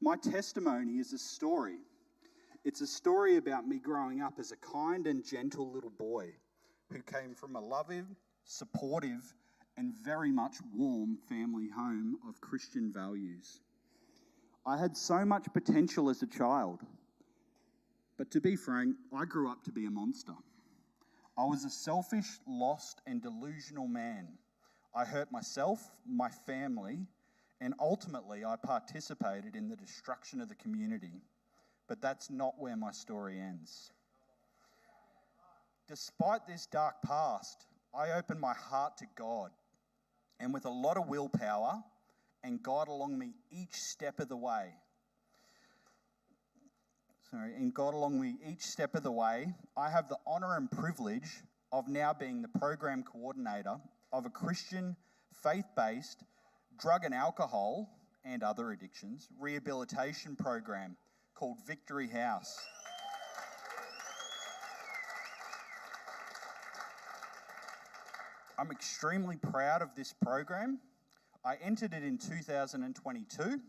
My testimony is a story. It's a story about me growing up as a kind and gentle little boy who came from a loving, supportive, and very much warm family home of Christian values. I had so much potential as a child, but to be frank, I grew up to be a monster. I was a selfish, lost, and delusional man. I hurt myself, my family, and ultimately I participated in the destruction of the community. But that's not where my story ends. Despite this dark past, I opened my heart to God, and with a lot of willpower and God along me each step of the way. I have the honour and privilege of now being the program coordinator of a Christian, faith-based, drug and alcohol and other addictions rehabilitation program called Victory House. I'm extremely proud of this program. I entered it in 2022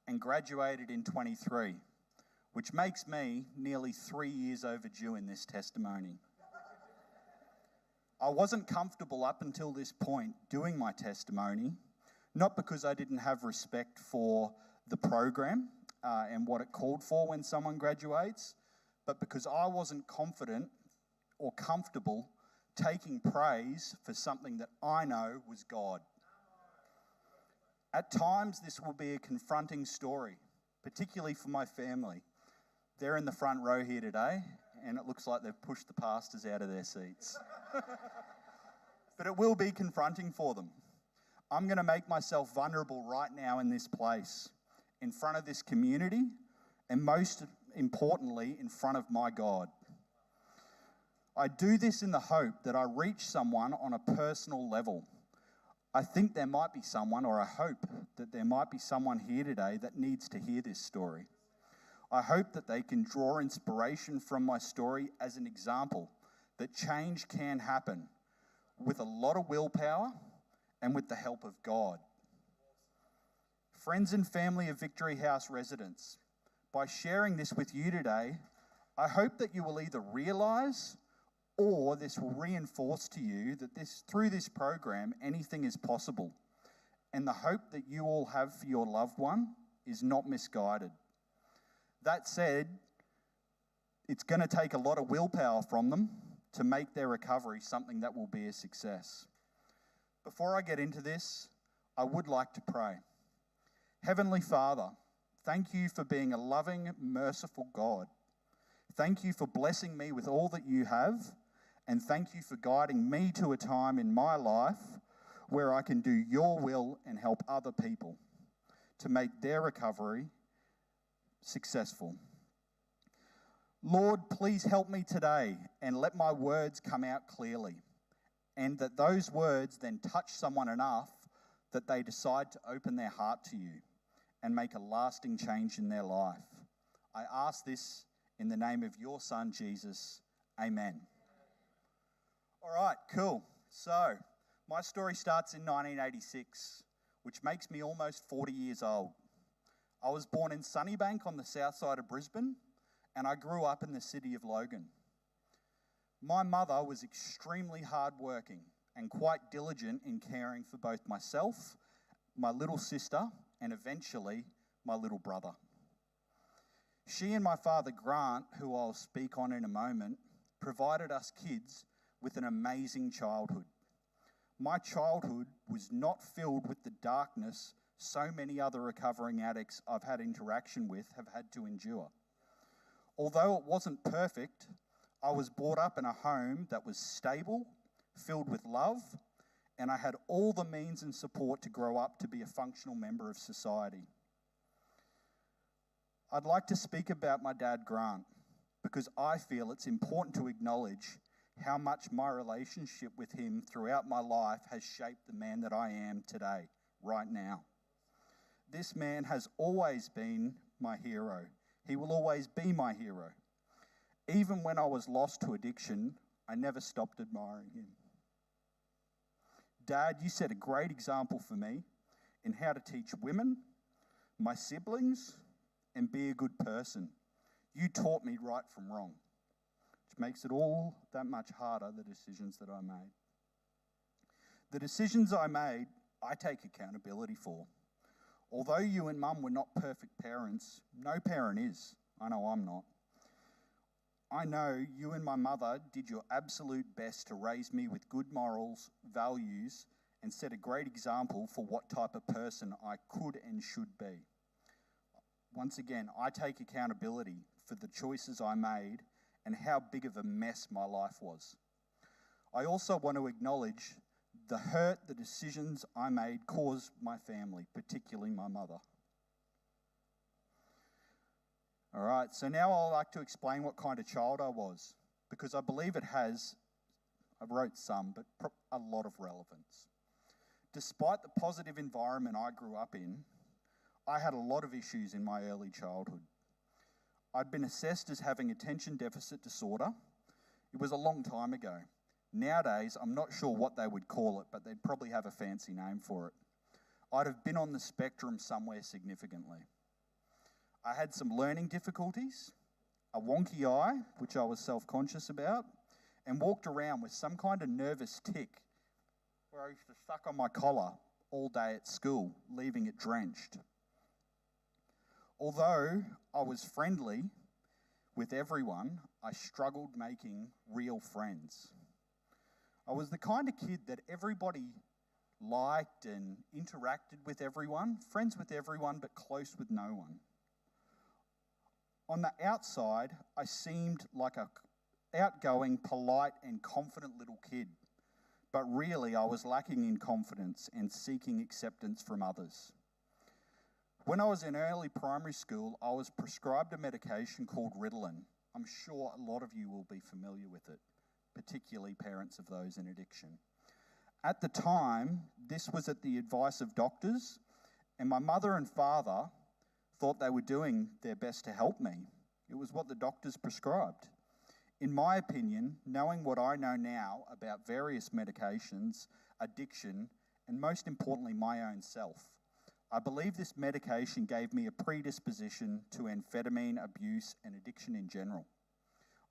and graduated in 23, which makes me nearly 3 years overdue in this testimony. I wasn't comfortable up until this point doing my testimony, not because I didn't have respect for the program and what it called for when someone graduates, but because I wasn't confident or comfortable taking praise for something that I know was God. At times, this will be a confronting story, particularly for my family. They're in the front row here today, and it looks like they've pushed the pastors out of their seats. But it will be confronting for them. I'm going to make myself vulnerable right now in this place, in front of this community, and most importantly, in front of my God. I do this in the hope that I reach someone on a personal level. I think there might be someone, or I hope that there might be someone here today that needs to hear this story. I hope that they can draw inspiration from my story as an example that change can happen with a lot of willpower and with the help of God. Friends and family of Victory House residents, by sharing this with you today, I hope that you will either realise or this will reinforce to you that through this program, anything is possible. And the hope that you all have for your loved one is not misguided. That said, it's going to take a lot of willpower from them to make their recovery something that will be a success. Before I get into this, I would like to pray. Heavenly Father, thank you for being a loving, merciful God. Thank you for blessing me with all that you have, and thank you for guiding me to a time in my life where I can do your will and help other people to make their recovery successful. Lord, please help me today and let my words come out clearly, and that those words then touch someone enough that they decide to open their heart to you and make a lasting change in their life. I ask this in the name of your Son, Jesus. Amen. All right, cool. So, my story starts in 1986, which makes me almost 40 years old. I was born in Sunnybank on the south side of Brisbane, and I grew up in the city of Logan. My mother was extremely hardworking and quite diligent in caring for both myself, my little sister, and eventually my little brother. She and my father Grant, who I'll speak on in a moment, provided us kids with an amazing childhood. My childhood was not filled with the darkness so many other recovering addicts I've had interaction with have had to endure. Although it wasn't perfect, I was brought up in a home that was stable, filled with love, and I had all the means and support to grow up to be a functional member of society. I'd like to speak about my dad, Grant, because I feel it's important to acknowledge how much my relationship with him throughout my life has shaped the man that I am today, right now. This man has always been my hero. He will always be my hero. Even when I was lost to addiction, I never stopped admiring him. Dad, you set a great example for me in how to teach women, my siblings, and be a good person. You taught me right from wrong, which makes it all that much harder, the decisions that I made. The decisions I made, I take accountability for. Although you and Mum were not perfect parents, no parent is. I know I'm not. I know you and my mother did your absolute best to raise me with good morals, values, and set a great example for what type of person I could and should be. Once again, I take accountability for the choices I made and how big of a mess my life was. I also want to acknowledge the hurt the decisions I made caused my family, particularly my mother. All right, so now I'd like to explain what kind of child I was, because I believe it has, I wrote some, but a lot of relevance. Despite the positive environment I grew up in, I had a lot of issues in my early childhood. I'd been assessed as having attention deficit disorder. It was a long time ago. Nowadays, I'm not sure what they would call it, but they'd probably have a fancy name for it. I'd have been on the spectrum somewhere significantly. I had some learning difficulties, a wonky eye, which I was self-conscious about, and walked around with some kind of nervous tic where I used to suck on my collar all day at school, leaving it drenched. Although I was friendly with everyone, I struggled making real friends. I was the kind of kid that everybody liked and interacted with everyone, friends with everyone, but close with no one. On the outside, I seemed like an outgoing, polite, and confident little kid, but really I was lacking in confidence and seeking acceptance from others. When I was in early primary school, I was prescribed a medication called Ritalin. I'm sure a lot of you will be familiar with it, particularly parents of those in addiction. At the time, this was at the advice of doctors, and my mother and father thought they were doing their best to help me. It was what the doctors prescribed. In my opinion, knowing what I know now about various medications, addiction, and most importantly, my own self, I believe this medication gave me a predisposition to amphetamine abuse and addiction in general.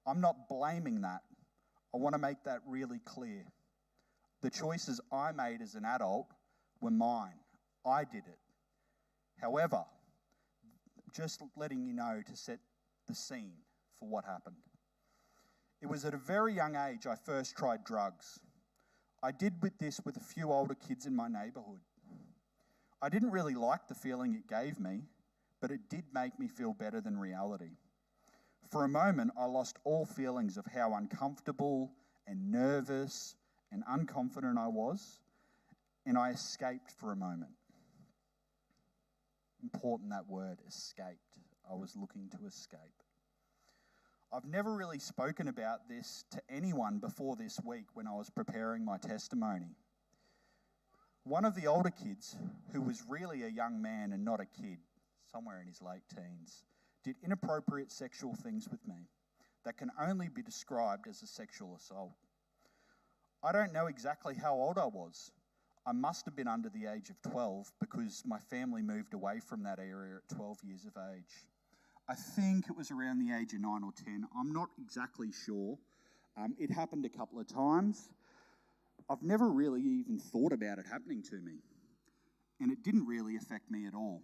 I'm not blaming that. I want to make that really clear. The choices I made as an adult were mine. I did it. However, just letting you know to set the scene for what happened. It was at a very young age I first tried drugs. I did this with a few older kids in my neighbourhood. I didn't really like the feeling it gave me, but it did make me feel better than reality. For a moment, I lost all feelings of how uncomfortable and nervous and unconfident I was, and I escaped for a moment. Important, that word, escaped. I was looking to escape. I've never really spoken about this to anyone before this week when I was preparing my testimony. One of the older kids, who was really a young man and not a kid, somewhere in his late teens, did inappropriate sexual things with me that can only be described as a sexual assault. I don't know exactly how old I was. I must have been under the age of 12 because my family moved away from that area at 12 years of age. I think it was around the age of 9 or 10. I'm not exactly sure. It happened a couple of times. I've never really even thought about it happening to me, and it didn't really affect me at all.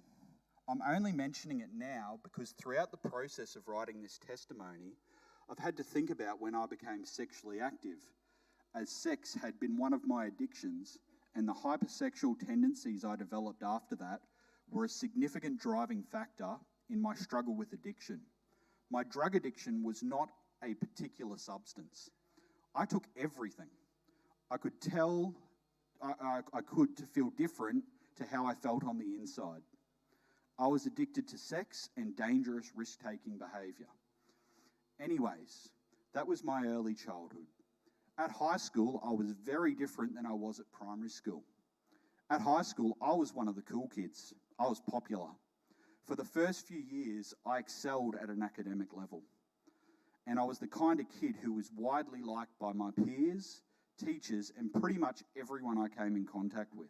I'm only mentioning it now because throughout the process of writing this testimony, I've had to think about when I became sexually active, as sex had been one of my addictions, and the hypersexual tendencies I developed after that were a significant driving factor in my struggle with addiction. My drug addiction was not a particular substance. I took everything. I could tell, I could to feel different to how I felt on the inside. I was addicted to sex and dangerous risk-taking behaviour. Anyways, that was my early childhood. At high school, I was very different than I was at primary school. At high school, I was one of the cool kids. I was popular. For the first few years, I excelled at an academic level. And I was the kind of kid who was widely liked by my peers, teachers, and pretty much everyone I came in contact with.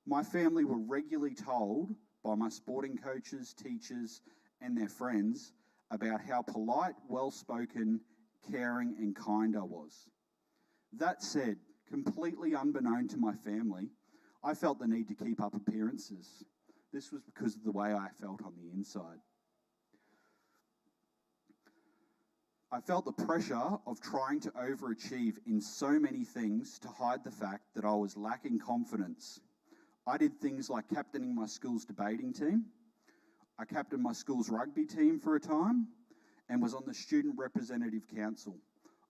My family were regularly told by my sporting coaches, teachers, and their friends about how polite, well-spoken, caring and kind I was. That said, completely unbeknown to my family, I felt the need to keep up appearances. This was because of the way I felt on the inside. I felt the pressure of trying to overachieve in so many things to hide the fact that I was lacking confidence. I did things like captaining my school's debating team. I captained my school's rugby team for a time and was on the student representative council.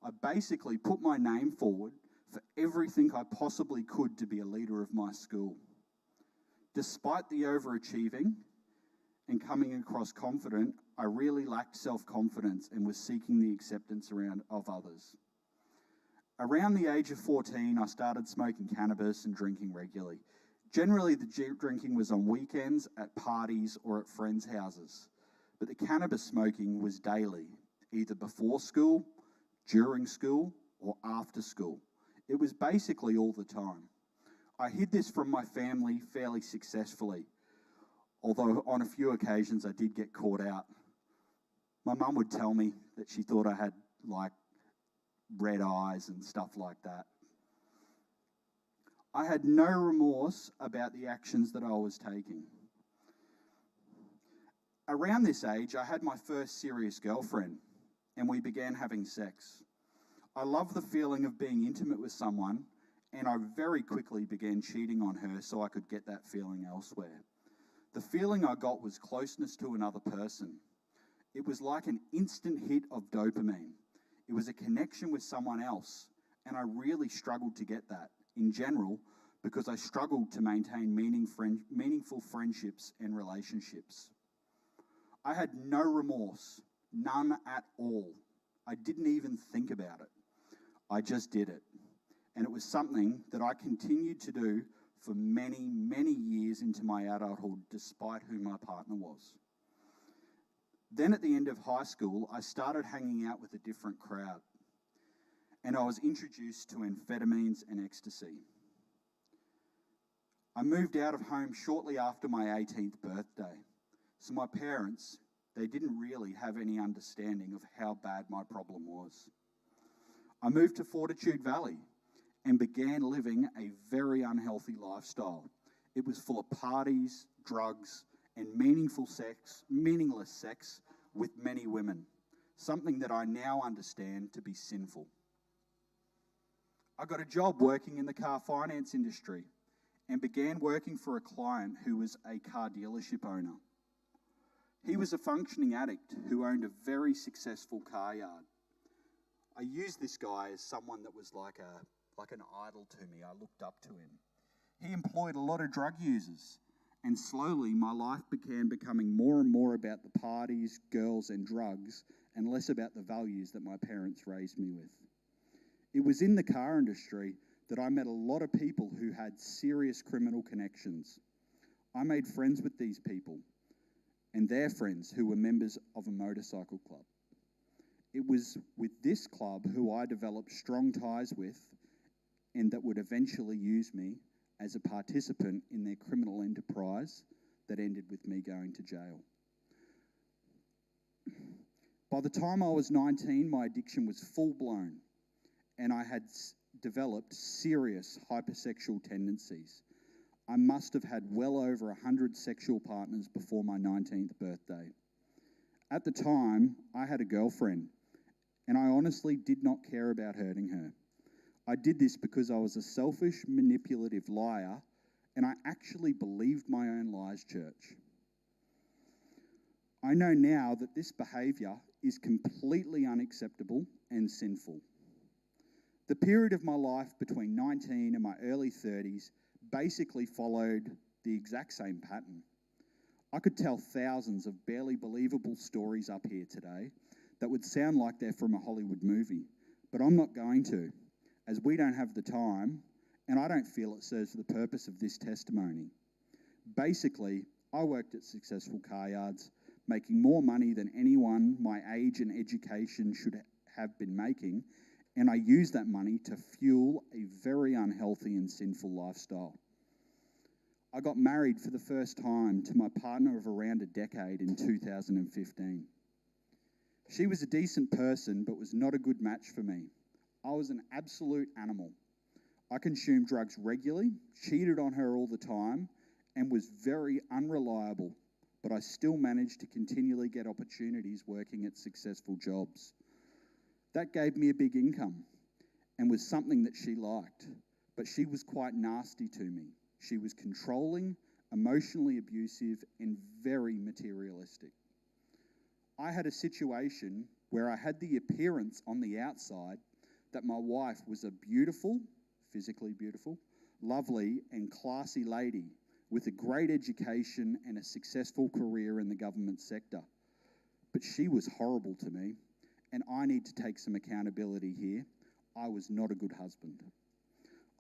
I basically put my name forward for everything I possibly could to be a leader of my school. Despite the overachieving and coming across confident, I really lacked self-confidence and was seeking the acceptance of others. Around the age of 14, I started smoking cannabis and drinking regularly. Generally, the drinking was on weekends, at parties, or at friends' houses. But the cannabis smoking was daily, either before school, during school, or after school. It was basically all the time. I hid this from my family fairly successfully, although on a few occasions I did get caught out. My mum would tell me that she thought I had like red eyes and stuff like that. I had no remorse about the actions that I was taking. Around this age, I had my first serious girlfriend and we began having sex. I loved the feeling of being intimate with someone, and I very quickly began cheating on her so I could get that feeling elsewhere. The feeling I got was closeness to another person. It was like an instant hit of dopamine. It was a connection with someone else, and I really struggled to get that in general because I struggled to maintain meaningful friendships and relationships. I had no remorse, none at all. I didn't even think about it. I just did it. And it was something that I continued to do for many, many years into my adulthood, despite who my partner was. Then at the end of high school, I started hanging out with a different crowd, and I was introduced to amphetamines and ecstasy. I moved out of home shortly after my 18th birthday, so my parents, they didn't really have any understanding of how bad my problem was. I moved to Fortitude Valley and began living a very unhealthy lifestyle. It was full of parties, drugs, and meaningless sex with many women, something that I now understand to be sinful. I got a job working in the car finance industry and began working for a client who was a car dealership owner. He was a functioning addict who owned a very successful car yard. I used this guy as someone that was like an idol to me. I looked up to him. He employed a lot of drug users, and slowly my life began becoming more and more about the parties, girls, and drugs, and less about the values that my parents raised me with. It was in the car industry that I met a lot of people who had serious criminal connections. I made friends with these people and their friends who were members of a motorcycle club. It was with this club who I developed strong ties with and that would eventually use me as a participant in their criminal enterprise that ended with me going to jail. By the time I was 19, my addiction was full-blown, and I had developed serious hypersexual tendencies. I must have had well over 100 sexual partners before my 19th birthday. At the time, I had a girlfriend, and I honestly did not care about hurting her. I did this because I was a selfish, manipulative liar, and I actually believed my own lies, church. I know now that this behaviour is completely unacceptable and sinful. The period of my life between 19 and my early 30s basically followed the exact same pattern. I could tell thousands of barely believable stories up here today that would sound like they're from a Hollywood movie, but I'm not going to, as we don't have the time, and I don't feel it serves the purpose of this testimony. Basically, I worked at successful car yards, making more money than anyone my age and education should have been making, and I used that money to fuel a very unhealthy and sinful lifestyle. I got married for the first time to my partner of around a decade in 2015. She was a decent person, but was not a good match for me. I was an absolute animal. I consumed drugs regularly, cheated on her all the time, and was very unreliable, but I still managed to continually get opportunities working at successful jobs. That gave me a big income and was something that she liked, but she was quite nasty to me. She was controlling, emotionally abusive, and very materialistic. I had a situation where I had the appearance on the outside that my wife was a beautiful, physically beautiful, lovely, and classy lady with a great education and a successful career in the government sector. But she was horrible to me, and I need to take some accountability here. I was not a good husband.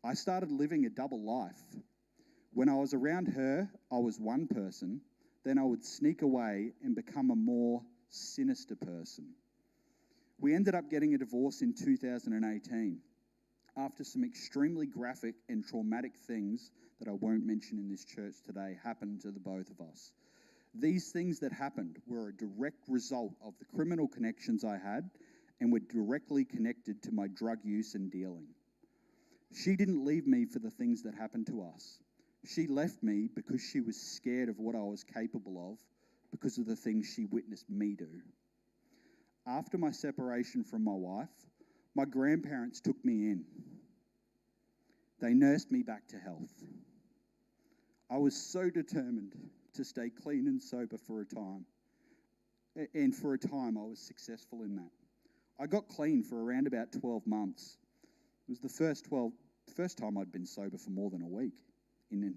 I started living a double life. When I was around her, I was one person, then I would sneak away and become a more sinister person. We ended up getting a divorce in 2018 after some extremely graphic and traumatic things that I won't mention in this church today happened to the both of us. These things that happened were a direct result of the criminal connections I had and were directly connected to my drug use and dealing. She didn't leave me for the things that happened to us. She left me because she was scared of what I was capable of because of the things she witnessed me do. After my separation from my wife, my grandparents took me in. They nursed me back to health. I was so determined to stay clean and sober for a time. And for a time, I was successful in that. I got clean for around about 12 months. It was the first time I'd been sober for more than a week in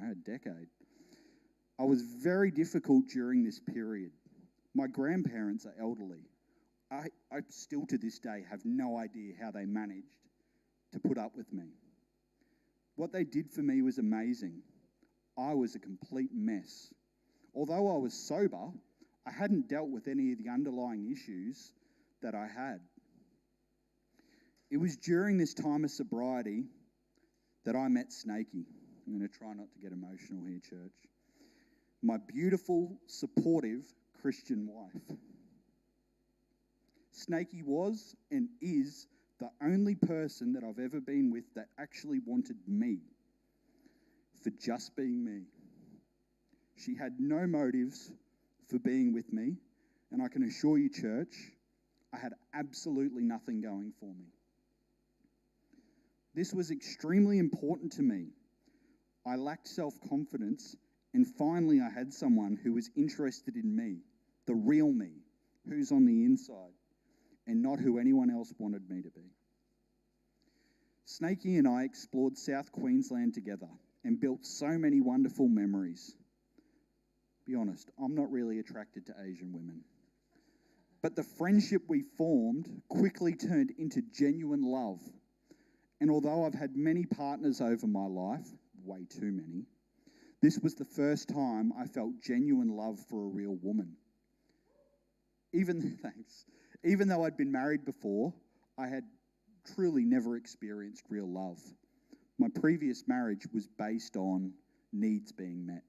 a decade. I was very difficult during this period. My grandparents are elderly. I still to this day have no idea how they managed to put up with me. What they did for me was amazing. I was a complete mess. Although I was sober, I hadn't dealt with any of the underlying issues that I had. It was during this time of sobriety that I met Snakey. I'm going to try not to get emotional here, church. My beautiful, supportive Christian wife. Snakey was and is the only person that I've ever been with that actually wanted me for just being me. She had no motives for being with me, and I can assure you, church, I had absolutely nothing going for me. This was extremely important to me. I lacked self-confidence, and finally I had someone who was interested in me, the real me, who's on the inside, and not who anyone else wanted me to be. Snakey and I explored South Queensland together and built so many wonderful memories. Be honest, I'm not really attracted to Asian women. But the friendship we formed quickly turned into genuine love. And although I've had many partners over my life, way too many, this was the first time I felt genuine love for a real woman. Even though I'd been married before, I had truly never experienced real love. My previous marriage was based on needs being met,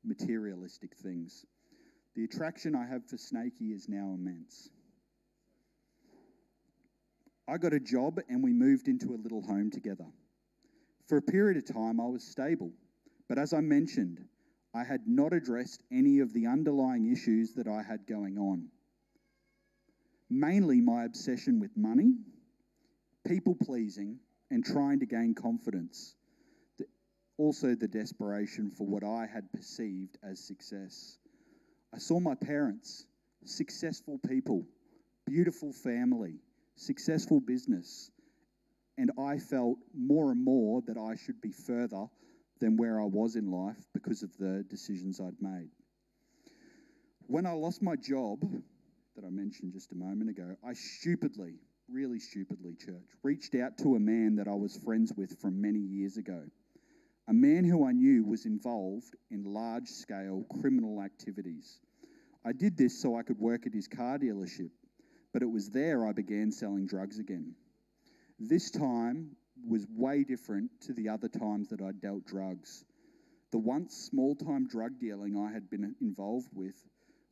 materialistic things. The attraction I have for Snakey is now immense. I got a job and we moved into a little home together. For a period of time, I was stable, but as I mentioned, I had not addressed any of the underlying issues that I had going on. Mainly my obsession with money, people-pleasing, and trying to gain confidence. Also the desperation for what I had perceived as success. I saw my parents, successful people, beautiful family, successful business, and I felt more and more that I should be further than where I was in life because of the decisions I'd made. When I lost my job, that I mentioned just a moment ago, I stupidly, really stupidly, church, reached out to a man that I was friends with from many years ago. A man who I knew was involved in large-scale criminal activities. I did this so I could work at his car dealership, but it was there I began selling drugs again. This time was way different to the other times that I'd dealt drugs. The once small-time drug dealing I had been involved with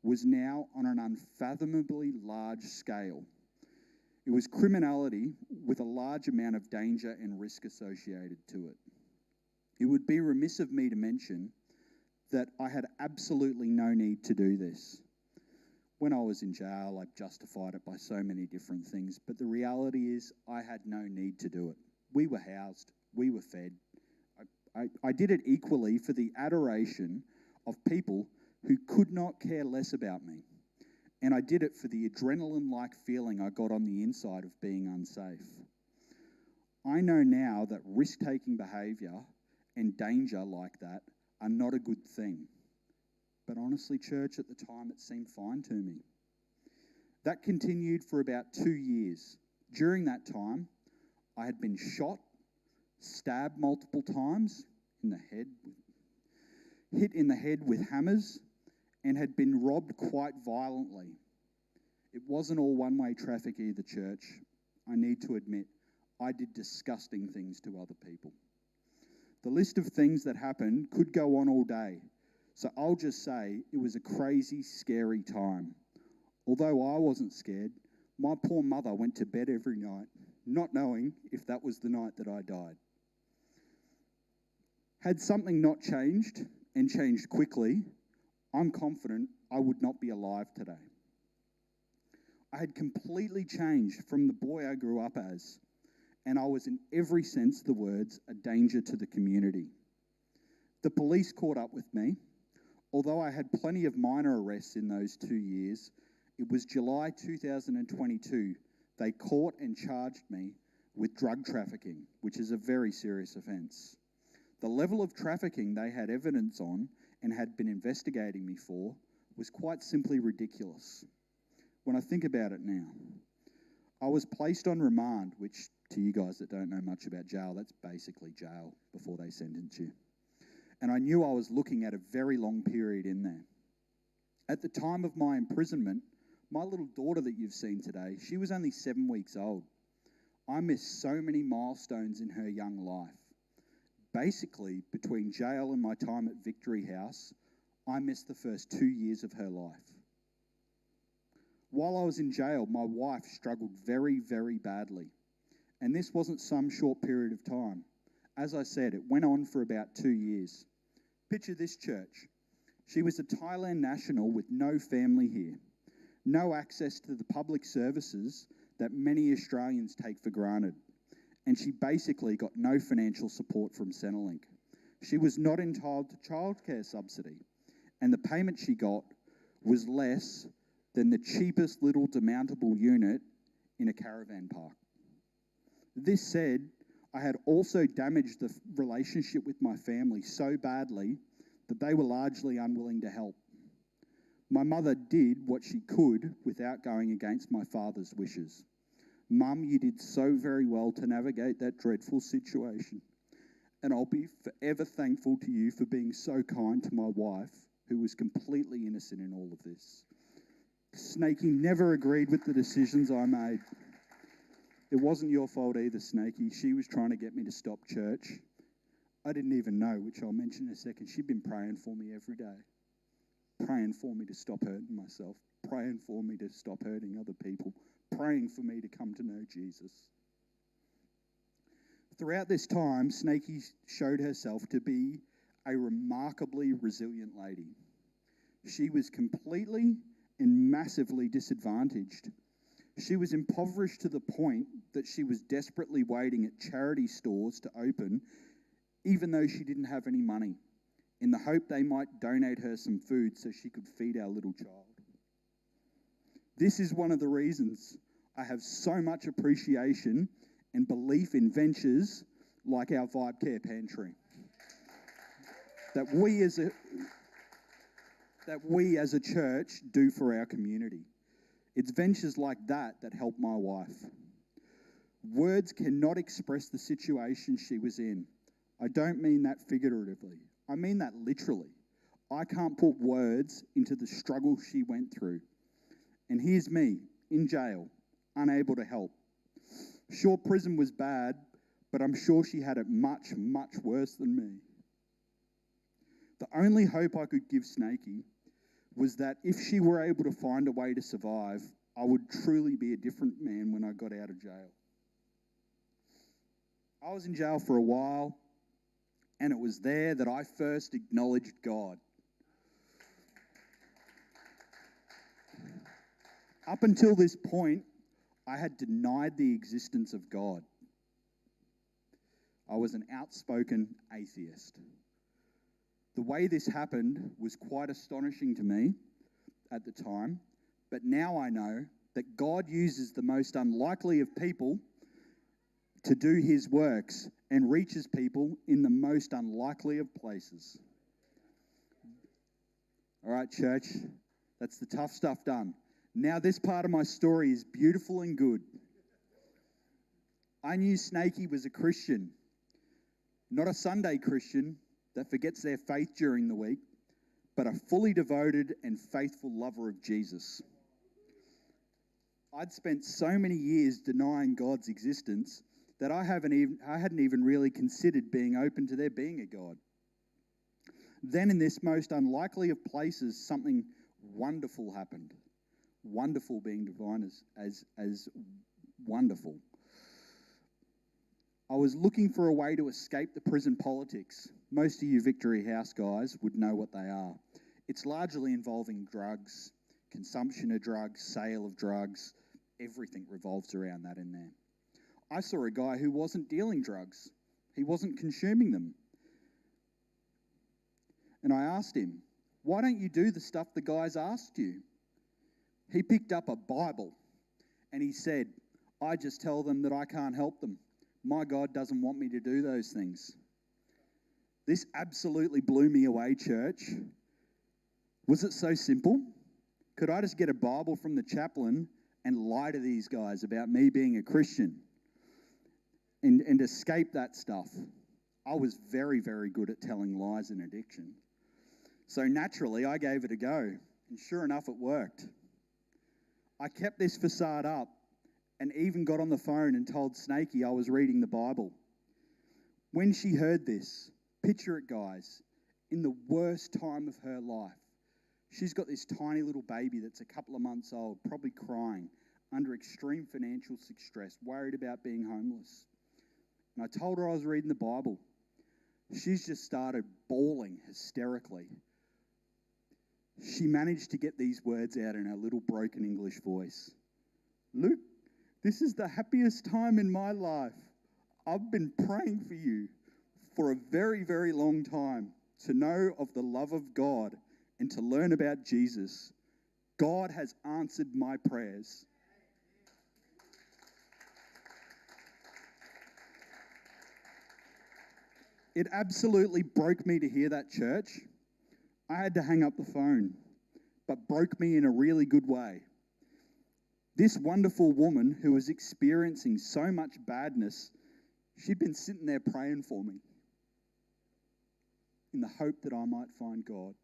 was now on an unfathomably large scale. It was criminality with a large amount of danger and risk associated to it. It would be remiss of me to mention that I had absolutely no need to do this. When I was in jail, I justified it by so many different things, but the reality is I had no need to do it. We were housed, we were fed. I did it equally for the adoration of people who could not care less about me. And I did it for the adrenaline-like feeling I got on the inside of being unsafe. I know now that risk-taking behaviour and danger like that are not a good thing. But honestly, church, at the time it seemed fine to me. That continued for about 2 years. During that time, I had been shot, stabbed multiple times in the head, hit in the head with hammers, and had been robbed quite violently. It wasn't all one-way traffic either, church. I need to admit, I did disgusting things to other people. The list of things that happened could go on all day, so I'll just say it was a crazy, scary time. Although I wasn't scared, my poor mother went to bed every night, not knowing if that was the night that I died. Had something not changed, and changed quickly, I'm confident I would not be alive today. I had completely changed from the boy I grew up as, and I was in every sense of the words a danger to the community. The police caught up with me. Although I had plenty of minor arrests in those 2 years, it was July 2022 they caught and charged me with drug trafficking, which is a very serious offence. The level of trafficking they had evidence on and had been investigating me for was quite simply ridiculous. When I think about it now, I was placed on remand, which to you guys that don't know much about jail, that's basically jail before they sentence you. And I knew I was looking at a very long period in there. At the time of my imprisonment, my little daughter that you've seen today, she was only 7 weeks old. I missed so many milestones in her young life. Basically, between jail and my time at Victory House, I missed the first 2 years of her life. While I was in jail, my wife struggled very, very badly. And this wasn't some short period of time. As I said, it went on for about 2 years. Picture this, church. She was a Thailand national with no family here, no access to the public services that many Australians take for granted, and she basically got no financial support from Centrelink. She was not entitled to childcare subsidy, and the payment she got was less than the cheapest little demountable unit in a caravan park. This said, I had also damaged the relationship with my family so badly that they were largely unwilling to help. My mother did what she could without going against my father's wishes. Mum, you did so very well to navigate that dreadful situation, and I'll be forever thankful to you for being so kind to my wife, who was completely innocent in all of this. Snakey never agreed with the decisions I made. It wasn't your fault either, Snakey. She was trying to get me to stop church. I didn't even know, which I'll mention in a second. She'd been praying for me every day. Praying for me to stop hurting myself. Praying for me to stop hurting other people. Praying for me to come to know Jesus. Throughout this time, Snakey showed herself to be a remarkably resilient lady. She was completely and massively disadvantaged. She was impoverished to the point that she was desperately waiting at charity stores to open, even though she didn't have any money, in the hope they might donate her some food so she could feed our little child. This is one of the reasons I have so much appreciation and belief in ventures like our Vibe Care Pantry that we as a church do for our community. It's ventures like that that help my wife. Words cannot express the situation she was in. I don't mean that figuratively. I mean that literally. I can't put words into the struggle she went through. And here's me, in jail, unable to help. Sure, prison was bad, but I'm sure she had it much, much worse than me. The only hope I could give Snakey was that if she were able to find a way to survive, I would truly be a different man when I got out of jail. I was in jail for a while, and it was there that I first acknowledged God. Up until this point, I had denied the existence of God. I was an outspoken atheist. The way this happened was quite astonishing to me at the time, but now I know that God uses the most unlikely of people to do his works and reaches people in the most unlikely of places. All right, church, that's the tough stuff done. Now this part of my story is beautiful and good. I knew Snakey was a Christian, not a Sunday Christian that forgets their faith during the week, but a fully devoted and faithful lover of Jesus. I'd spent so many years denying God's existence that I hadn't even really considered being open to there being a God. Then in this most unlikely of places, something wonderful happened. Wonderful being defined as wonderful. I was looking for a way to escape the prison politics. Most of you Victory House guys would know what they are. It's largely involving drugs, consumption of drugs, sale of drugs. Everything revolves around that in there. I saw a guy who wasn't dealing drugs. He wasn't consuming them. And I asked him, why don't you do the stuff the guys asked you? He picked up a Bible and he said, I just tell them that I can't help them. My God doesn't want me to do those things. This absolutely blew me away, church. Was it so simple? Could I just get a Bible from the chaplain and lie to these guys about me being a Christian and escape that stuff? I was very, very good at telling lies in addiction. So naturally, I gave it a go. And sure enough, it worked. I kept this facade up and even got on the phone and told Snakey I was reading the Bible. When she heard this, picture it, guys, in the worst time of her life, she's got this tiny little baby that's a couple of months old, probably crying, under extreme financial stress, worried about being homeless. And I told her I was reading the Bible. She's just started bawling hysterically. She managed to get these words out in her little broken English voice. Luke, this is the happiest time in my life. I've been praying for you for a very, very long time to know of the love of God and to learn about Jesus. God has answered my prayers. It absolutely broke me to hear that, church. I had to hang up the phone, but broke me in a really good way. This wonderful woman who was experiencing so much badness, she'd been sitting there praying for me in the hope that I might find God.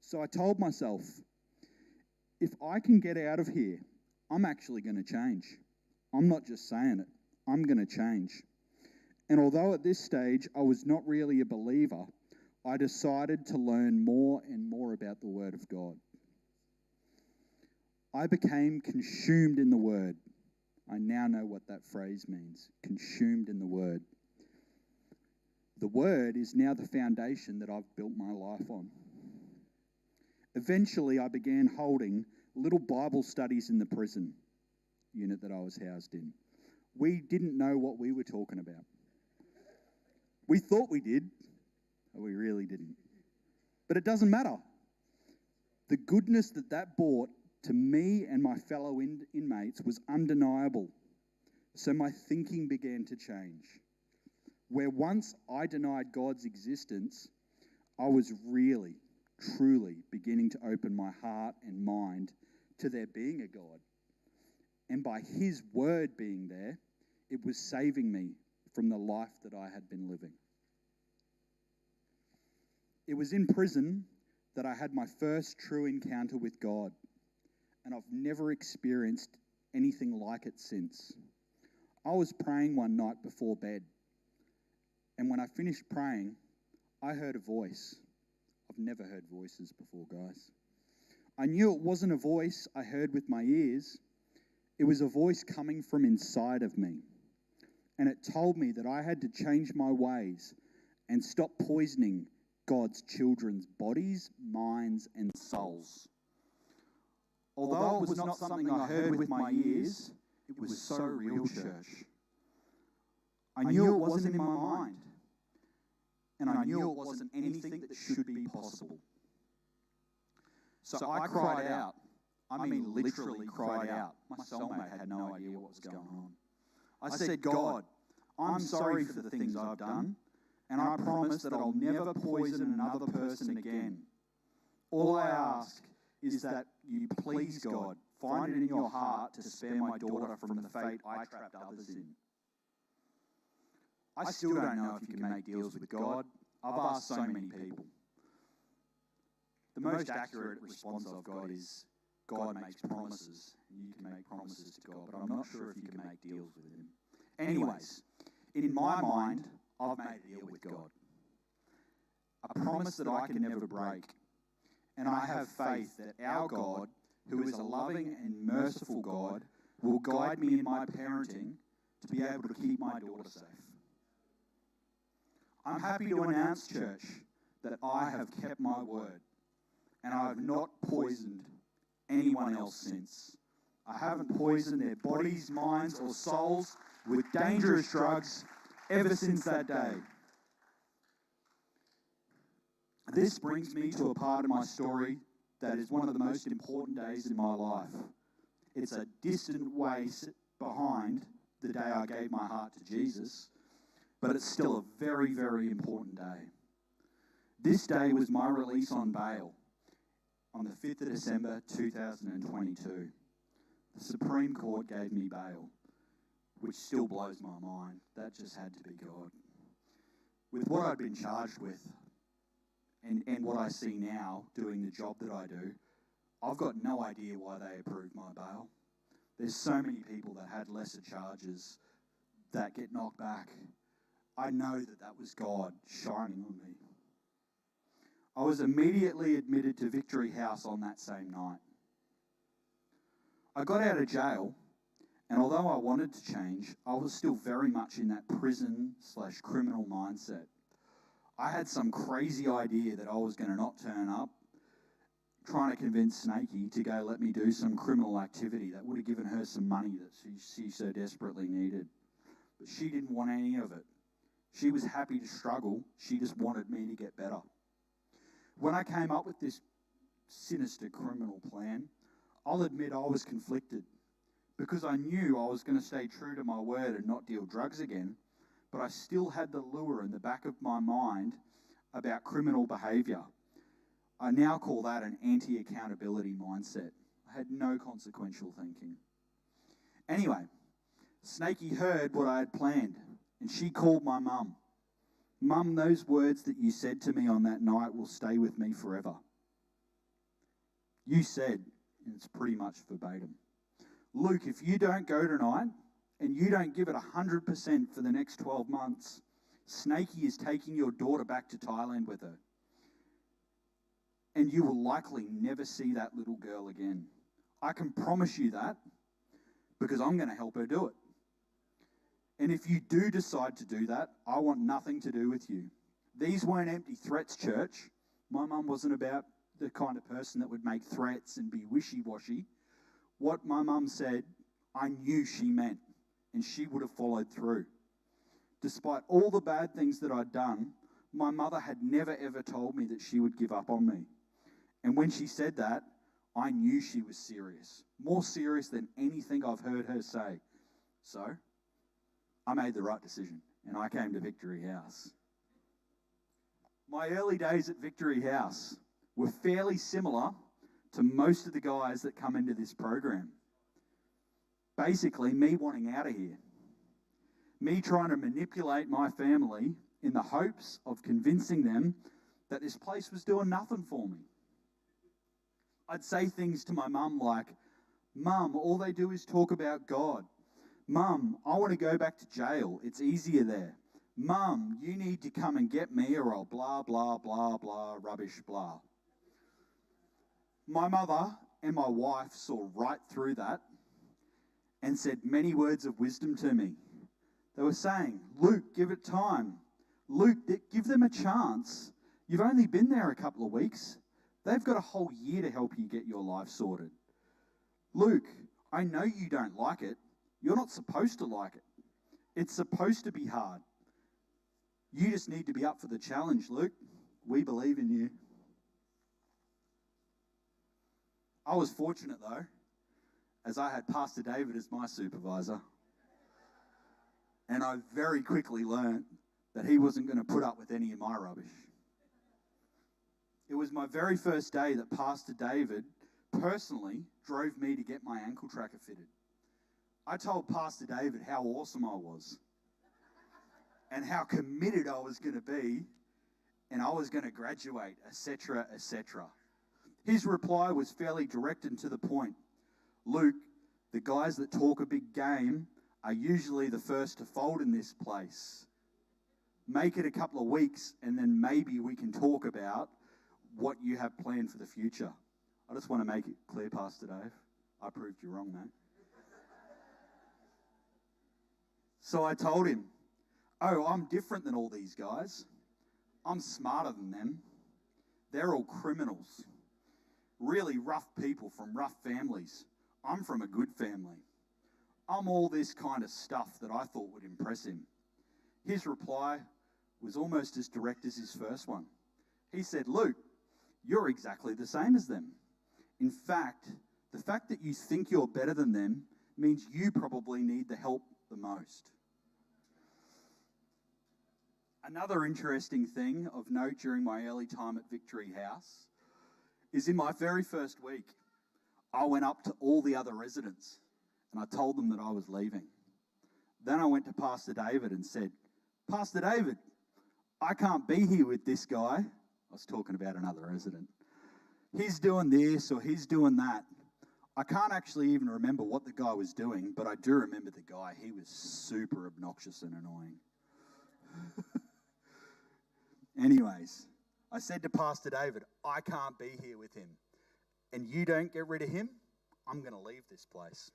So I told myself, if I can get out of here, I'm actually going to change. I'm not just saying it. I'm going to change. And although at this stage I was not really a believer, I decided to learn more and more about the Word of God. I became consumed in the Word. I now know what that phrase means, consumed in the Word. The Word is now the foundation that I've built my life on. Eventually, I began holding little Bible studies in the prison unit that I was housed in. We didn't know what we were talking about. We thought we did, but we really didn't. But it doesn't matter. The goodness that brought to me and my fellow inmates was undeniable. So my thinking began to change. Where once I denied God's existence, I was really, truly beginning to open my heart and mind to there being a God. And by His word being there, it was saving me from the life that I had been living. It was in prison that I had my first true encounter with God, and I've never experienced anything like it since. I was praying one night before bed, and when I finished praying, I heard a voice. I've never heard voices before, guys. I knew it wasn't a voice I heard with my ears. It was a voice coming from inside of me. And it told me that I had to change my ways and stop poisoning God's children's bodies, minds, and souls. Although it was not something I heard with my ears, it was so real, church. I knew it wasn't in my mind. And I knew it wasn't anything that should be possible. So I cried out. I mean, literally cried out. My soulmate had no idea what was going on. I said, God, I'm sorry for the things I've done, and I promise that I'll never poison another person again. All I ask is that you please, God, find it in your heart to spare my daughter from the fate I trapped others in. I still don't know if you can make deals with God. I've asked so many people. The most accurate response I've got is, God makes promises, and you can make promises to God, but I'm not sure if you can make deals with him. Anyways, in my mind, I've made a deal with God. A promise that I can never break. And I have faith that our God, who is a loving and merciful God, will guide me in my parenting to be able to keep my daughter safe. I'm happy to announce, church, that I have kept my word, and I have not poisoned anyone else since. I haven't poisoned their bodies, minds, or souls with dangerous drugs ever since that day. This brings me to a part of my story that is one of the most important days in my life. It's a distant way behind the day I gave my heart to Jesus, but it's still a very, very important day. This day was my release on bail on the 5th of December 2022. The Supreme Court gave me bail, which still blows my mind. That just had to be God. With what I'd been charged with, and what I see now doing the job that I do, I've got no idea why they approved my bail. There's so many people that had lesser charges that get knocked back. I know that that was God shining on me. I was immediately admitted to Victory House on that same night. I got out of jail, and although I wanted to change, I was still very much in that prison/criminal mindset. I had some crazy idea that I was going to not turn up, trying to convince Snakey to go let me do some criminal activity that would have given her some money that she so desperately needed. But she didn't want any of it. She was happy to struggle. She just wanted me to get better. When I came up with this sinister criminal plan, I'll admit I was conflicted because I knew I was going to stay true to my word and not deal drugs again, but I still had the lure in the back of my mind about criminal behaviour. I now call that an anti-accountability mindset. I had no consequential thinking. Anyway, Snakey heard what I had planned, and she called my mum. Mum, those words that you said to me on that night will stay with me forever. You said, and it's pretty much verbatim, Luke, if you don't go tonight, and you don't give it 100% for the next 12 months, Snakey is taking your daughter back to Thailand with her. And you will likely never see that little girl again. I can promise you that because I'm going to help her do it. And if you do decide to do that, I want nothing to do with you. These weren't empty threats, church. My mum wasn't about the kind of person that would make threats and be wishy-washy. What my mum said, I knew she meant. And she would have followed through. Despite all the bad things that I'd done, my mother had never ever told me that she would give up on me. And when she said that, I knew she was serious. More serious than anything I've heard her say. So, I made the right decision, and I came to Victory House. My early days at Victory House were fairly similar to most of the guys that come into this program. Basically, me wanting out of here. Me trying to manipulate my family in the hopes of convincing them that this place was doing nothing for me. I'd say things to my mum like, Mum, all they do is talk about God. Mum, I want to go back to jail. It's easier there. Mum, you need to come and get me or I'll blah, blah, blah, blah, rubbish, blah. My mother and my wife saw right through that and said many words of wisdom to me. They were saying, Luke, give it time. Luke, give them a chance. You've only been there a couple of weeks. They've got a whole year to help you get your life sorted. Luke, I know you don't like it. You're not supposed to like it. It's supposed to be hard. You just need to be up for the challenge, Luke. We believe in you. I was fortunate, though, as I had Pastor David as my supervisor. And I very quickly learned that he wasn't going to put up with any of my rubbish. It was my very first day that Pastor David personally drove me to get my ankle tracker fitted. I told Pastor David how awesome I was and how committed I was going to be, and I was going to graduate, etc., etc. His reply was fairly direct and to the point. Luke, the guys that talk a big game are usually the first to fold in this place. Make it a couple of weeks and then maybe we can talk about what you have planned for the future. I just want to make it clear, Pastor Dave, I proved you wrong, mate. So I told him, oh, I'm different than all these guys. I'm smarter than them. They're all criminals. Really rough people from rough families. I'm from a good family. I'm all this kind of stuff that I thought would impress him. His reply was almost as direct as his first one. He said, Luke, you're exactly the same as them. In fact, the fact that you think you're better than them means you probably need the help the most. Another interesting thing of note during my early time at Victory House is in my very first week, I went up to all the other residents and I told them that I was leaving. Then I went to Pastor David and said, Pastor David, I can't be here with this guy. I was talking about another resident. He's doing this or he's doing that. I can't actually even remember what the guy was doing, but I do remember the guy. He was super obnoxious and annoying. Anyways, I said to Pastor David, I can't be here with him. And you don't get rid of him, I'm going to leave this place.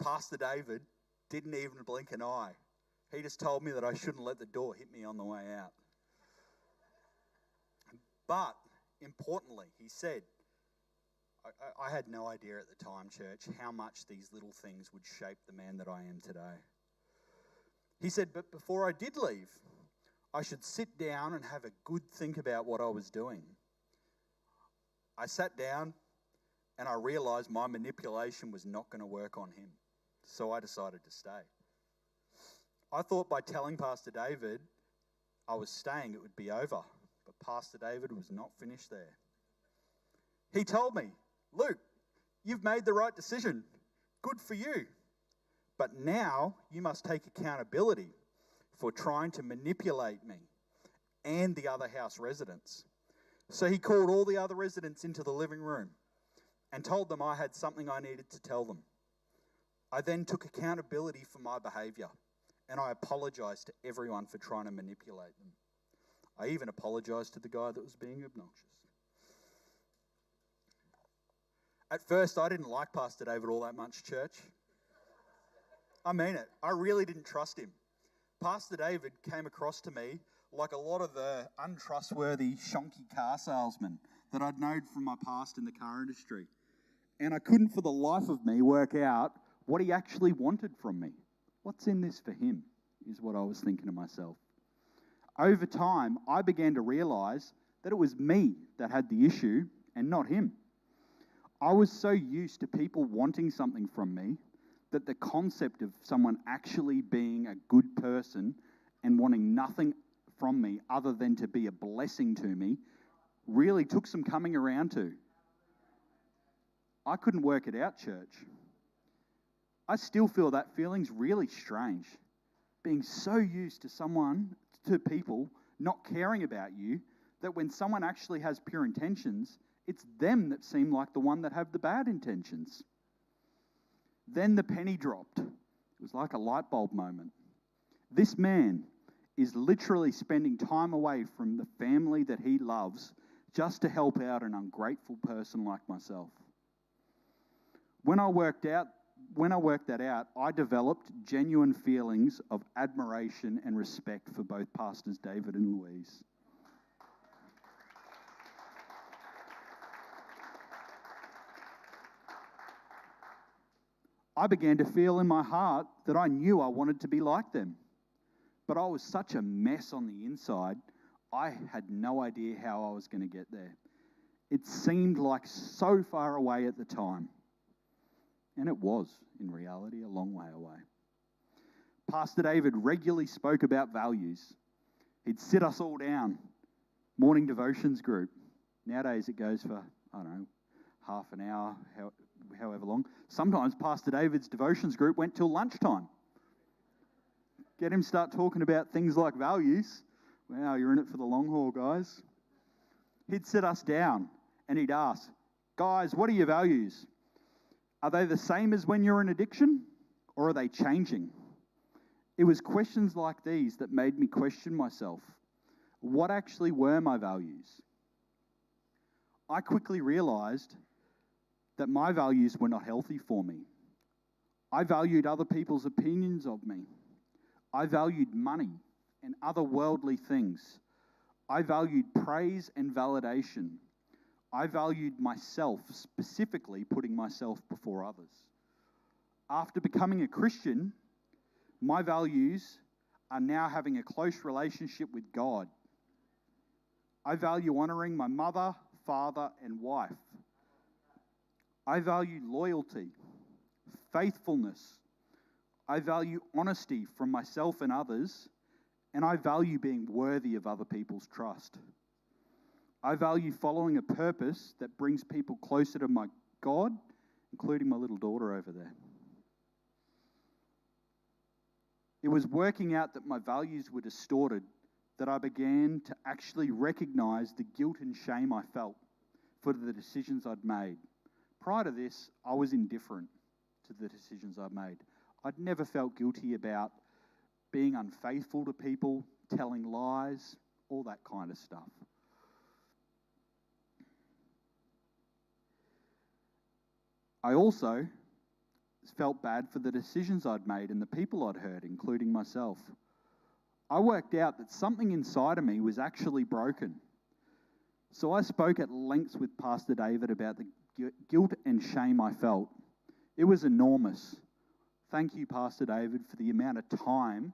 Pastor David didn't even blink an eye. He just told me that I shouldn't let the door hit me on the way out. But, importantly, he said, I had no idea at the time, church, how much these little things would shape the man that I am today. He said, but before I did leave, I should sit down and have a good think about what I was doing. I sat down and I realised my manipulation was not going to work on him. So I decided to stay. I thought by telling Pastor David I was staying it would be over. But Pastor David was not finished there. He told me, Luke, you've made the right decision. Good for you. But now you must take accountability for trying to manipulate me and the other house residents. So he called all the other residents into the living room and told them I had something I needed to tell them. I then took accountability for my behaviour and I apologised to everyone for trying to manipulate them. I even apologised to the guy that was being obnoxious. At first, I didn't like Pastor David all that much, church. I mean it. I really didn't trust him. Pastor David came across to me like a lot of the untrustworthy, shonky car salesmen that I'd known from my past in the car industry. And I couldn't for the life of me work out what he actually wanted from me. What's in this for him, is what I was thinking to myself. Over time, I began to realise that it was me that had the issue and not him. I was so used to people wanting something from me that the concept of someone actually being a good person and wanting nothing from me other than to be a blessing to me really took some coming around to. I couldn't work it out, church. I still feel that feeling's really strange. Being so used to people not caring about you, that when someone actually has pure intentions, it's them that seem like the one that have the bad intentions. Then the penny dropped. It was like a light bulb moment. This man is literally spending time away from the family that he loves just to help out an ungrateful person like myself. When I worked that out, I developed genuine feelings of admiration and respect for both Pastors David and Louise. I began to feel in my heart that I knew I wanted to be like them. But I was such a mess on the inside, I had no idea how I was going to get there. It seemed like so far away at the time. And it was, in reality, a long way away. Pastor David regularly spoke about values. He'd sit us all down, morning devotions group. Nowadays it goes for, I don't know, half an hour, however long. Sometimes Pastor David's devotions group went till lunchtime. Get him start talking about things like values. Wow, you're in it for the long haul, guys. He'd sit us down and he'd ask, guys, what are your values? Are they the same as when you're in addiction, or are they changing? It was questions like these that made me question myself. What actually were my values? I quickly realized that my values were not healthy for me. I valued other people's opinions of me. I valued money and other worldly things. I valued praise and validation. I valued myself, specifically putting myself before others. After becoming a Christian, my values are now having a close relationship with God. I value honoring my mother, father, and wife. I value loyalty, faithfulness. I value honesty from myself and others, and I value being worthy of other people's trust. I value following a purpose that brings people closer to my God, including my little daughter over there. It was working out that my values were distorted that I began to actually recognize the guilt and shame I felt for the decisions I'd made. Prior to this, I was indifferent to the decisions I'd made. I'd never felt guilty about being unfaithful to people, telling lies, all that kind of stuff. I also felt bad for the decisions I'd made and the people I'd hurt, including myself. I worked out that something inside of me was actually broken. So I spoke at length with Pastor David about the guilt and shame I felt. It was enormous. Thank you, Pastor David, for the amount of time.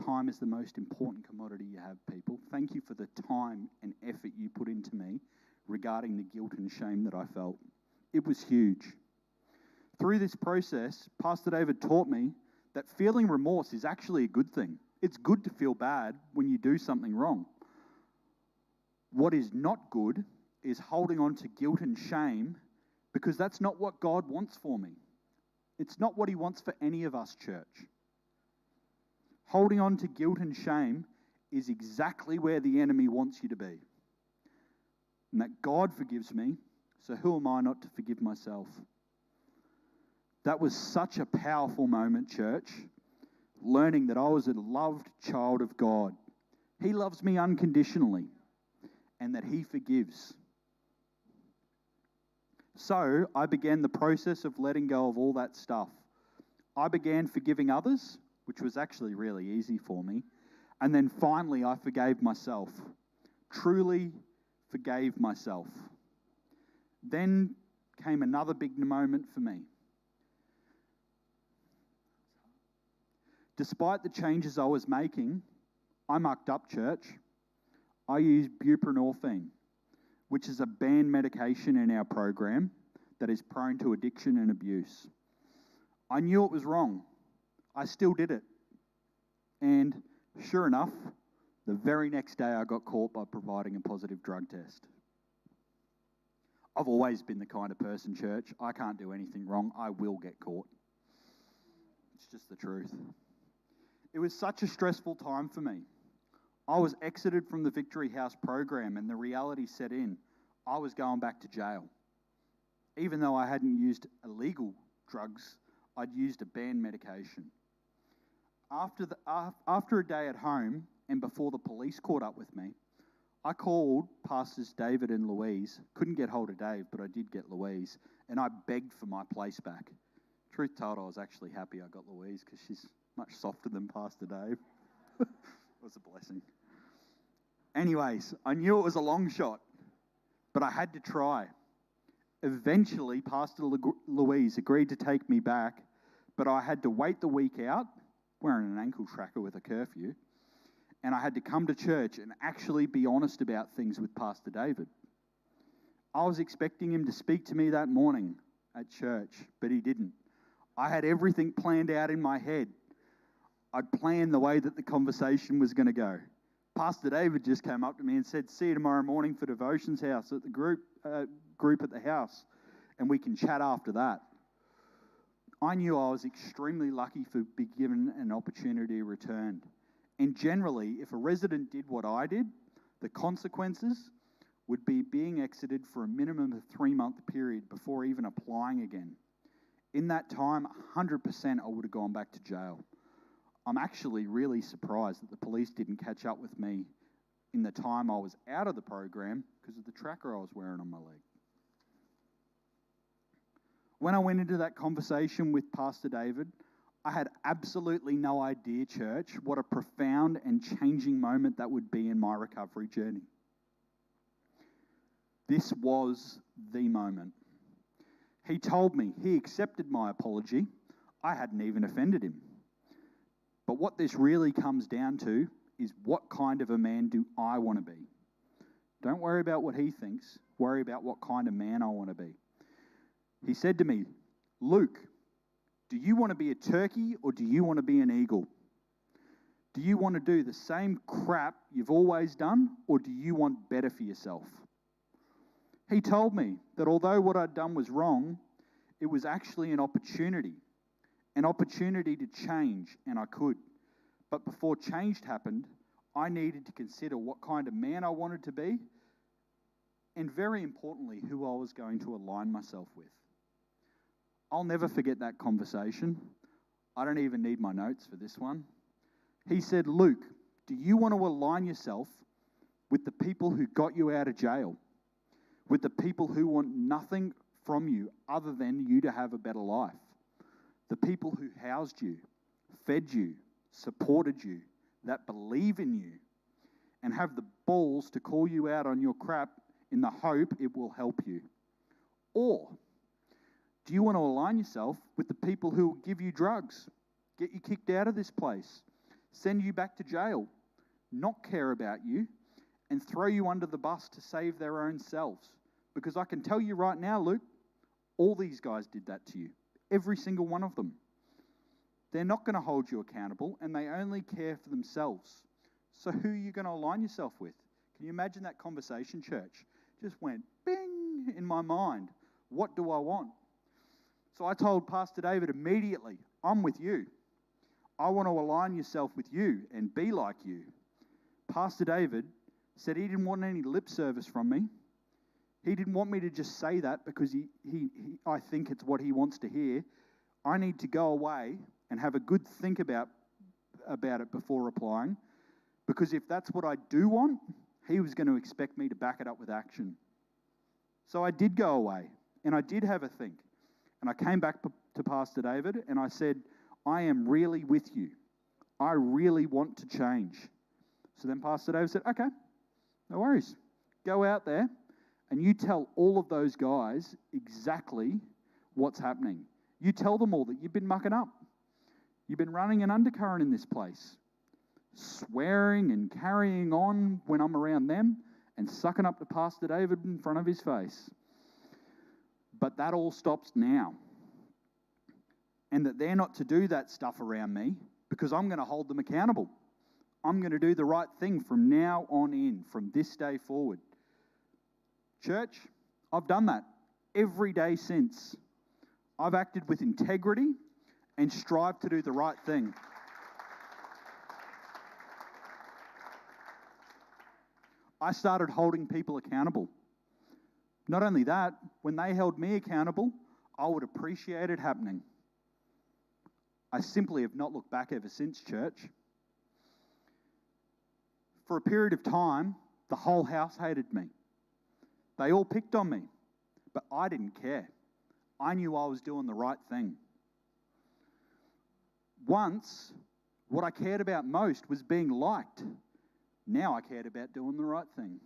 Time is the most important commodity you have, people. Thank you for the time and effort you put into me regarding the guilt and shame that I felt. It was huge. Through this process, Pastor David taught me that feeling remorse is actually a good thing. It's good to feel bad when you do something wrong. What is not good is holding on to guilt and shame, because that's not what God wants for me. It's not what he wants for any of us, church. Holding on to guilt and shame is exactly where the enemy wants you to be. And that God forgives me, so who am I not to forgive myself? That was such a powerful moment, church, learning that I was a loved child of God. He loves me unconditionally, and that he forgives. So I began the process of letting go of all that stuff. I began forgiving others, which was actually really easy for me. And then finally I forgave myself. Truly forgave myself. Then came another big moment for me. Despite the changes I was making, I mucked up, church. I used buprenorphine, which is a banned medication in our program that is prone to addiction and abuse. I knew it was wrong. I still did it. And sure enough, the very next day I got caught by providing a positive drug test. I've always been the kind of person, church, I can't do anything wrong. I will get caught. It's just the truth. It was such a stressful time for me. I was exited from the Victory House program and the reality set in. I was going back to jail. Even though I hadn't used illegal drugs, I'd used a banned medication. After a day at home and before the police caught up with me, I called Pastors David and Louise. Couldn't get hold of Dave, but I did get Louise, and I begged for my place back. Truth told, I was actually happy I got Louise because she's much softer than Pastor Dave. It was a blessing. Anyways, I knew it was a long shot, but I had to try. Eventually, Pastor Louise agreed to take me back, but I had to wait the week out, wearing an ankle tracker with a curfew, and I had to come to church and actually be honest about things with Pastor David. I was expecting him to speak to me that morning at church, but he didn't. I had everything planned out in my head. I'd planned the way that the conversation was going to go. Pastor David just came up to me and said, "See you tomorrow morning for devotions house at the group at the house, and we can chat after that." I knew I was extremely lucky for being given an opportunity to return. And generally, if a resident did what I did, the consequences would be being exited for a minimum of 3-month period before even applying again. In that time, 100% I would have gone back to jail. I'm actually really surprised that the police didn't catch up with me in the time I was out of the program because of the tracker I was wearing on my leg. When I went into that conversation with Pastor David, I had absolutely no idea, church, what a profound and changing moment that would be in my recovery journey. This was the moment. He told me he accepted my apology. I hadn't even offended him. But what this really comes down to is, what kind of a man do I want to be? Don't worry about what he thinks. Worry about what kind of man I want to be. He said to me, "Luke, do you want to be a turkey or do you want to be an eagle? Do you want to do the same crap you've always done, or do you want better for yourself?" He told me that although what I'd done was wrong, it was actually an opportunity to change, and I could. But before change happened, I needed to consider what kind of man I wanted to be, and very importantly, who I was going to align myself with. I'll never forget that conversation. I don't even need my notes for this one. He said, "Luke, do you want to align yourself with the people who got you out of jail? With the people who want nothing from you other than you to have a better life? The people who housed you, fed you, supported you, that believe in you, and have the balls to call you out on your crap in the hope it will help you? Or do you want to align yourself with the people who will give you drugs, get you kicked out of this place, send you back to jail, not care about you, and throw you under the bus to save their own selves? Because I can tell you right now, Luke, all these guys did that to you. Every single one of them. They're not going to hold you accountable, and they only care for themselves. So who are you going to align yourself with?" Can you imagine that conversation, church? Just went bing in my mind. What do I want? So I told Pastor David immediately, "I'm with you. I want to align yourself with you and be like you." Pastor David said he didn't want any lip service from me. He didn't want me to just say that because I think it's what he wants to hear. I need to go away and have a good think about it before replying, because if that's what I do want, he was going to expect me to back it up with action. So I did go away, and I did have a think. And I came back to Pastor David, and I said, "I am really with you. I really want to change." So then Pastor David said, "Okay, no worries. Go out there, and you tell all of those guys exactly what's happening. You tell them all that you've been mucking up. You've been running an undercurrent in this place, swearing and carrying on when I'm around them, and sucking up to Pastor David in front of his face. But that all stops now. And that they're not to do that stuff around me, because I'm going to hold them accountable. I'm going to do the right thing from now on in, from this day forward." Church, I've done that every day since. I've acted with integrity and strived to do the right thing. I started holding people accountable. Not only that, when they held me accountable, I would appreciate it happening. I simply have not looked back ever since, church. For a period of time, the whole house hated me. They all picked on me, but I didn't care. I knew I was doing the right thing. Once, what I cared about most was being liked. Now I cared about doing the right thing.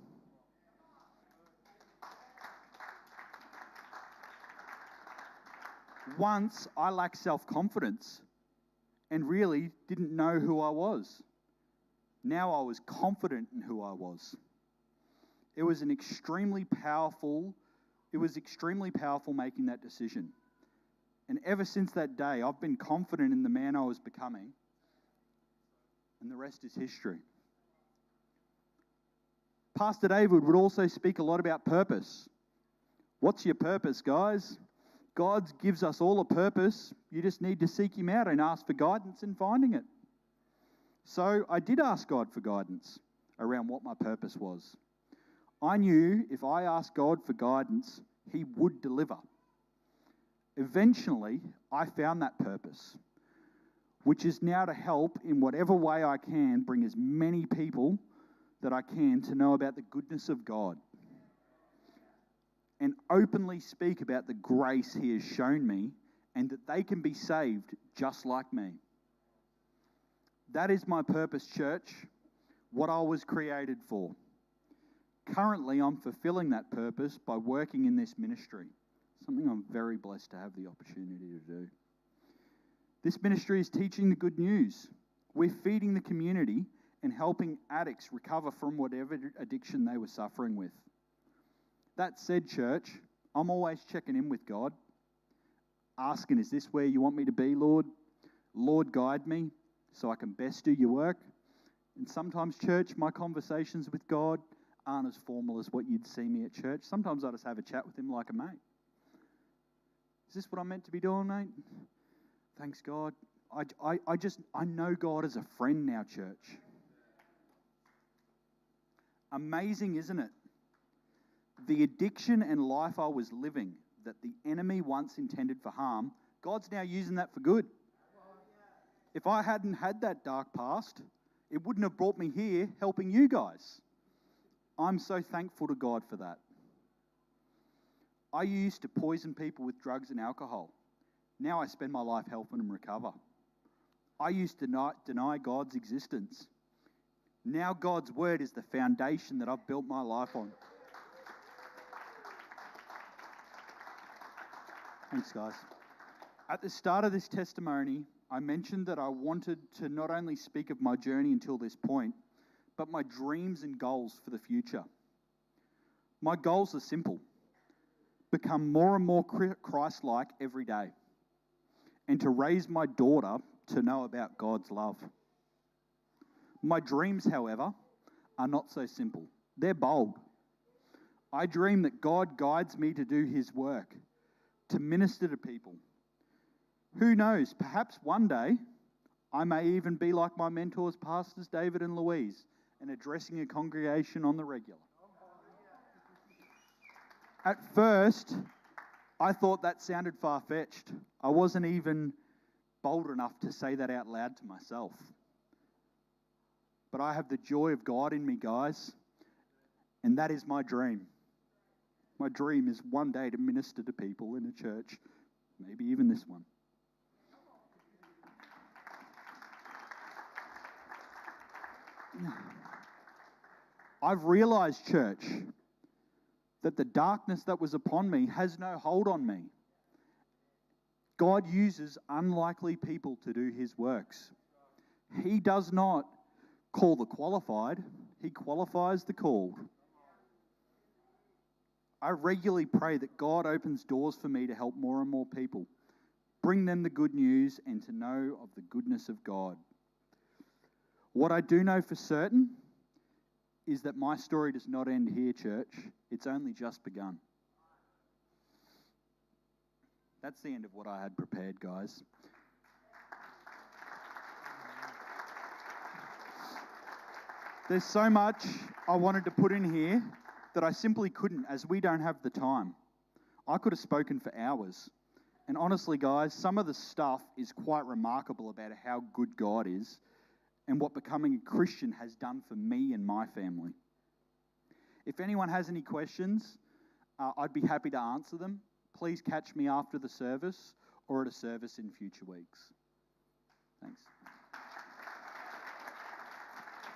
Once, I lacked self-confidence and really didn't know who I was. Now I was confident in who I was. It was extremely powerful making that decision. And ever since that day, I've been confident in the man I was becoming. And the rest is history. Pastor David would also speak a lot about purpose. What's your purpose, guys? God gives us all a purpose. You just need to seek Him out and ask for guidance in finding it. So I did ask God for guidance around what my purpose was. I knew if I asked God for guidance, He would deliver. Eventually, I found that purpose, which is now to help in whatever way I can bring as many people that I can to know about the goodness of God and openly speak about the grace He has shown me and that they can be saved just like me. That is my purpose, church, what I was created for. Currently, I'm fulfilling that purpose by working in this ministry, something I'm very blessed to have the opportunity to do. This ministry is teaching the good news. We're feeding the community and helping addicts recover from whatever addiction they were suffering with. That said, church, I'm always checking in with God, asking, is this where you want me to be, Lord? Lord, guide me so I can best do your work. And sometimes, church, my conversations with God aren't as formal as what you'd see me at church. Sometimes I just have a chat with Him like a mate. Is this what I'm meant to be doing, mate? Thanks, God. I know God as a friend now, church. Amazing, isn't it? The addiction and life I was living that the enemy once intended for harm, God's now using that for good. If I hadn't had that dark past, it wouldn't have brought me here helping you guys. I'm so thankful to God for that. I used to poison people with drugs and alcohol. Now I spend my life helping them recover. I used to not deny God's existence. Now God's word is the foundation that I've built my life on. Thanks, guys. At the start of this testimony, I mentioned that I wanted to not only speak of my journey until this point, but my dreams and goals for the future. My goals are simple. Become more and more Christ-like every day, and to raise my daughter to know about God's love. My dreams, however, are not so simple. They're bold. I dream that God guides me to do His work, to minister to people. Who knows, perhaps one day I may even be like my mentors, Pastors David and Louise, and addressing a congregation on the regular. At first, I thought that sounded far-fetched. I wasn't even bold enough to say that out loud to myself. But I have the joy of God in me, guys, and that is my dream. My dream is one day to minister to people in a church, maybe even this one. I've realized, church, that the darkness that was upon me has no hold on me. God uses unlikely people to do His works. He does not call the qualified, He qualifies the called. I regularly pray that God opens doors for me to help more and more people, bring them the good news and to know of the goodness of God. What I do know for certain is that my story does not end here, church. It's only just begun. That's the end of what I had prepared, guys. There's so much I wanted to put in here that I simply couldn't, as we don't have the time. I could have spoken for hours. And honestly, guys, some of the stuff is quite remarkable about how good God is and what becoming a Christian has done for me and my family. If anyone has any questions, I'd be happy to answer them. Please catch me after the service or at a service in future weeks. Thanks.